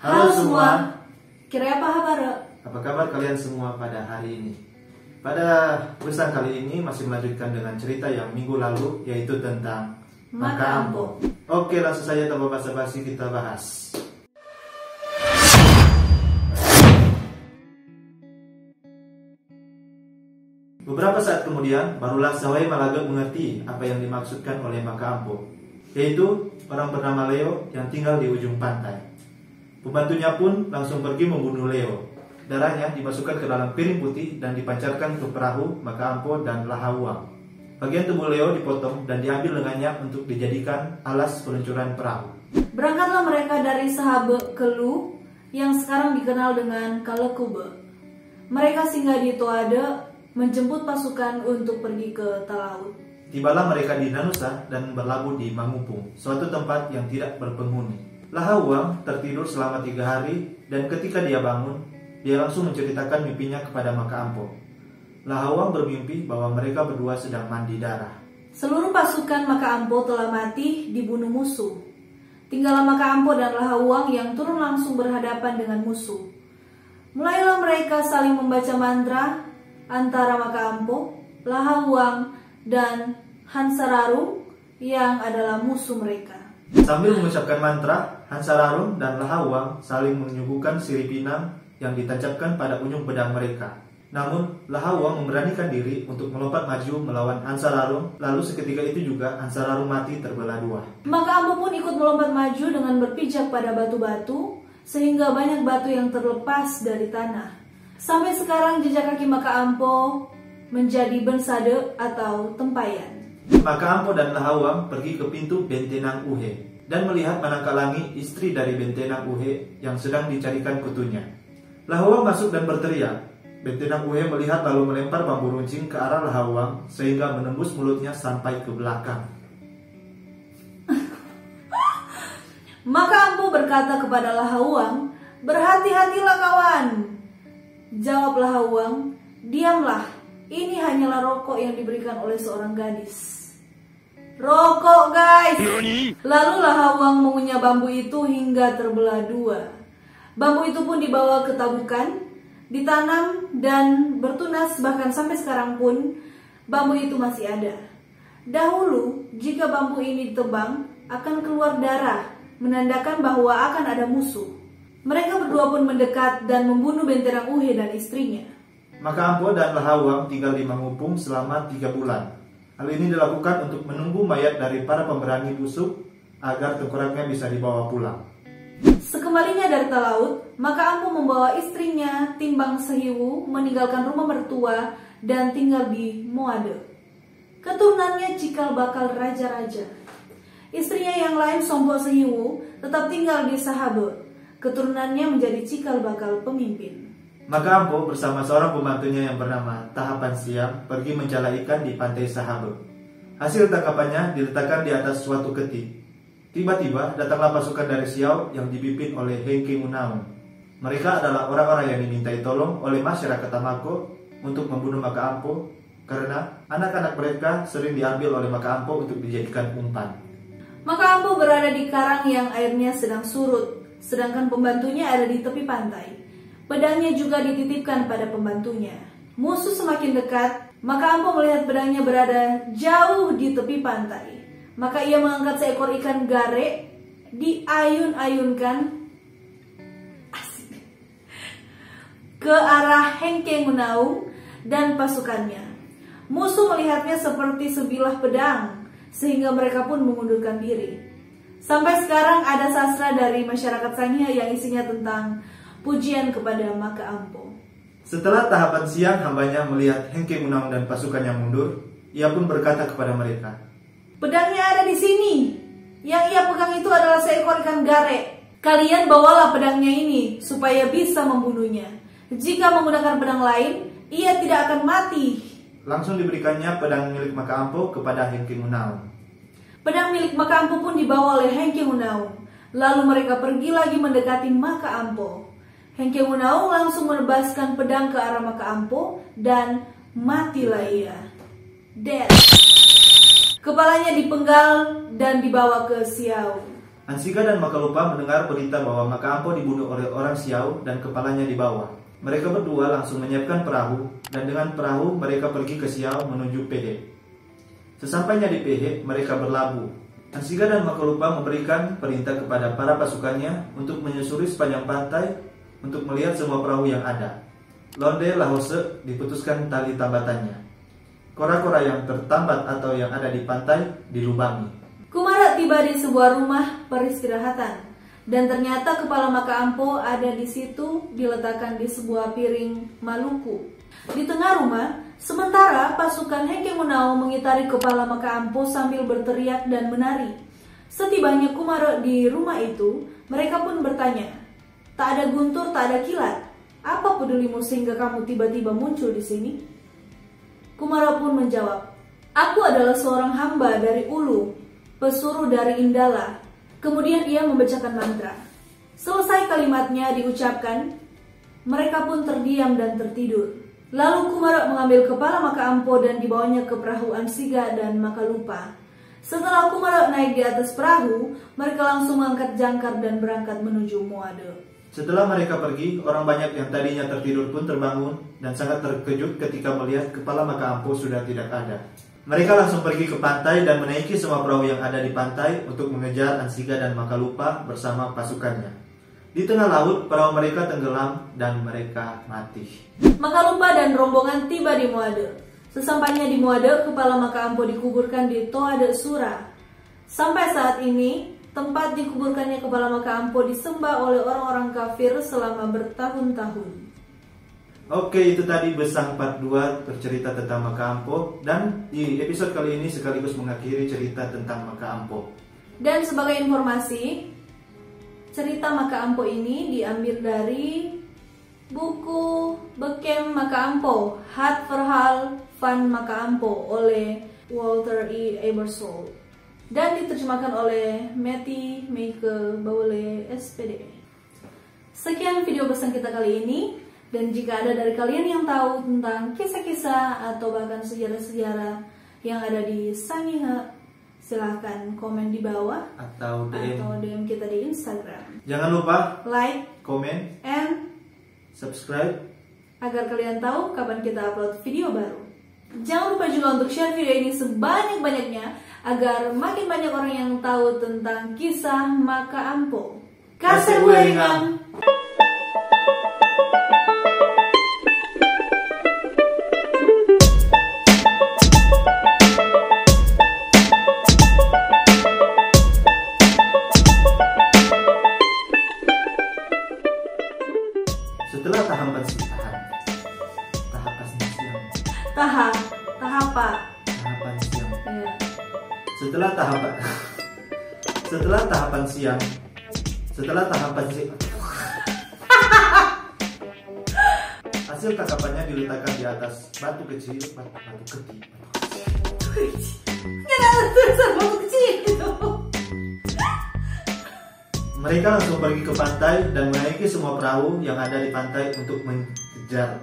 Halo semua, kira apa kabar? apa kabar kalian semua pada hari ini? Pada pesan kali ini masih melanjutkan dengan cerita yang minggu lalu, yaitu tentang Maka Ampo. Oke, langsung saja tanpa basa-basi kita bahas. Beberapa saat kemudian, barulah Sawai Malaga mengerti apa yang dimaksudkan oleh Maka Ampo, yaitu orang bernama Leo yang tinggal di ujung pantai. Pembantunya pun langsung pergi membunuh Leo. Darahnya dimasukkan ke dalam piring putih dan dipancarkan ke perahu Maka Ampo dan Lahawang. Bagian tubuh Leo dipotong dan diambil lengannya untuk dijadikan alas peluncuran perahu. Berangkatlah mereka dari Sahabe Kelu yang sekarang dikenal dengan Kalekube. Mereka singgah di Toade menjemput pasukan untuk pergi ke Talaut. Tibalah mereka di Nanusa dan berlabuh di Mangupung, suatu tempat yang tidak berpenghuni. Lahawang tertidur selama 3 hari dan ketika dia bangun, dia langsung menceritakan mimpinya kepada Maka Ampo. Lahawang bermimpi bahwa mereka berdua sedang mandi darah. Seluruh pasukan Maka Ampo telah mati dibunuh musuh. Tinggallah Maka Ampo dan Lahawang yang turun langsung berhadapan dengan musuh. Mulailah mereka saling membaca mantra antara Maka Ampo, Lahawang, dan Hansararung yang adalah musuh mereka. Sambil mengucapkan mantra, Hansararung dan Lahawang saling menyuguhkan sirip pinang yang ditancapkan pada ujung pedang mereka. Namun, Lahawang memberanikan diri untuk melompat maju melawan Hansararung, lalu seketika itu juga Hansararung mati terbelah 2. Maka Ampo pun ikut melompat maju dengan berpijak pada batu-batu, sehingga banyak batu yang terlepas dari tanah. Sampai sekarang jejak kaki Maka Ampo menjadi bensade atau tempayan. Maka Ampo dan Lahawang pergi ke pintu Bentenang Uhe dan melihat Manangkalangi, istri dari Bentenang Uhe yang sedang dicarikan kutunya. Lahawang masuk dan berteriak. Bentenang Uhe melihat lalu melempar bambu runcing ke arah Lahawang sehingga menembus mulutnya sampai ke belakang. Maka Ampo berkata kepada Lahawang, "Berhati-hatilah kawan." Jawab Lahawang, "Diamlah, ini hanyalah rokok yang diberikan oleh seorang gadis." "Rokok, guys!" Lalu Lahawang mengunyah bambu itu hingga terbelah 2. Bambu itu pun dibawa ke tabukan, ditanam dan bertunas, bahkan sampai sekarang pun bambu itu masih ada. Dahulu, jika bambu ini ditebang, akan keluar darah, menandakan bahwa akan ada musuh. Mereka berdua pun mendekat dan membunuh Bentenang Uhe dan istrinya. Maka Ampo dan Lahawang tinggal di Mangupung selama 3 bulan. Hal ini dilakukan untuk menunggu mayat dari para pemberani busuk agar tengkoraknya bisa dibawa pulang. Sekembalinya dari Talaut, Maka Ampo membawa istrinya Timbang Sehiwu meninggalkan rumah mertua dan tinggal di Moade. Keturunannya cikal bakal raja-raja. Istrinya yang lain, Sompo Sehiwu, tetap tinggal di Sahabe. Keturunannya menjadi cikal bakal pemimpin. Maka Ampo bersama seorang pembantunya yang bernama Tahapan Siang pergi mencala ikan di pantai Sahabe. Hasil tangkapannya diletakkan di atas suatu keti. Tiba-tiba datanglah pasukan dari Siau yang dipimpin oleh Hengke Munaung. Mereka adalah orang-orang yang dimintai tolong oleh masyarakat Tamako untuk membunuh Maka Ampo karena anak-anak mereka sering diambil oleh Maka Ampo untuk dijadikan umpan. Maka Ampo berada di karang yang airnya sedang surut, sedangkan pembantunya ada di tepi pantai. Pedangnya juga dititipkan pada pembantunya. Musuh semakin dekat, Maka Ampo melihat pedangnya berada jauh di tepi pantai. Maka ia mengangkat seekor ikan gare, diayun-ayunkan ke arah Hengke Munaung dan pasukannya. Musuh melihatnya seperti sebilah pedang, sehingga mereka pun mengundurkan diri. Sampai sekarang ada sastra dari masyarakat Sangihe yang isinya tentang pujian kepada Maka Ampo. Setelah Tahapan Siang hambanya melihat Hengke Munaung dan pasukannya mundur, ia pun berkata kepada mereka, "Pedangnya ada di sini. Yang ia pegang itu adalah seekor ikan gare. Kalian bawalah pedangnya ini supaya bisa membunuhnya. Jika menggunakan pedang lain, ia tidak akan mati." Langsung diberikannya pedang milik Maka Ampo kepada Hengke Munaung. Pedang milik Maka Ampo pun dibawa oleh Hengke Munaung. Lalu mereka pergi lagi mendekati Maka Ampo. Hengke Munaung langsung menebaskan pedang ke arah Maka Ampo dan matilah ia. Dead. Kepalanya dipenggal dan dibawa ke Siau. Ansiga dan Makalupa mendengar berita bahwa Maka Ampo dibunuh oleh orang Siau dan kepalanya dibawa. Mereka berdua langsung menyiapkan perahu, dan dengan perahu mereka pergi ke Siau menuju Pehe. Sesampainya di Pehe, mereka berlabuh. Ansiga dan Makalupa memberikan perintah kepada para pasukannya untuk menyusuri sepanjang pantai untuk melihat semua perahu yang ada. Londe Lahose diputuskan tali tambatannya. Kora-kora yang tertambat atau yang ada di pantai dilubangi. Kumara tiba di sebuah rumah peristirahatan, dan ternyata kepala Maka Ampo ada di situ diletakkan di sebuah piring Maluku. Di tengah rumah, sementara pasukan Hengke Munao mengitari kepala Maka Ampo sambil berteriak dan menari. Setibanya Kumara di rumah itu, mereka pun bertanya, "Tak ada guntur, tak ada kilat. Apa pedulimu sehingga kamu tiba-tiba muncul di sini?" Kumara pun menjawab, "Aku adalah seorang hamba dari Ulu, pesuruh dari Indala." Kemudian ia membacakan mantra. Selesai kalimatnya diucapkan, mereka pun terdiam dan tertidur. Lalu Kumara mengambil kepala Maka Ampo dan dibawanya ke perahu Ansiga dan Makalupa. Setelah Kumara naik di atas perahu, mereka langsung mengangkat jangkar dan berangkat menuju Moade. Setelah mereka pergi, orang banyak yang tadinya tertidur pun terbangun dan sangat terkejut ketika melihat kepala Maka Ampo sudah tidak ada. Mereka langsung pergi ke pantai dan menaiki semua perahu yang ada di pantai untuk mengejar Ansiga dan Makalupa bersama pasukannya. Di tengah laut, perahu mereka tenggelam dan mereka mati. Makalupa dan rombongan tiba di Moade. Sesampainya di Moade, kepala Maka Ampo dikuburkan di Toade Sura. Sampai saat ini, tempat dikuburkannya kepala Maka Ampo disembah oleh orang-orang kafir selama bertahun-tahun. Oke, itu tadi Besang Part 2 bercerita tentang Maka Ampo. Dan di episode kali ini sekaligus mengakhiri cerita tentang Maka Ampo. Dan sebagai informasi, cerita Maka Ampo ini diambil dari buku Bekem Maka Ampo, Het Verhaal van Maka Ampo oleh Walter E. Ebersol dan diterjemahkan oleh Matty Meike Baule SPD. Sekian video pesan kita kali ini. Dan jika ada dari kalian yang tahu tentang kisah-kisah atau bahkan sejarah-sejarah yang ada di Sangihe, silahkan komen di bawah atau DM kita di Instagram. Jangan lupa like, komen, and subscribe agar kalian tahu kapan kita upload video baru. Jangan lupa juga untuk share video ini sebanyak-banyaknya agar makin banyak orang yang tahu tentang kisah Maka Ampo. Kasih Wueringang. Setelah tahapan siang. Ya. Setelah tahapan siang. Hasil tangkapannya diletakkan di atas batu kecil, batu kecil. Mereka langsung pergi ke pantai dan menaiki semua perahu yang ada di pantai untuk mengejar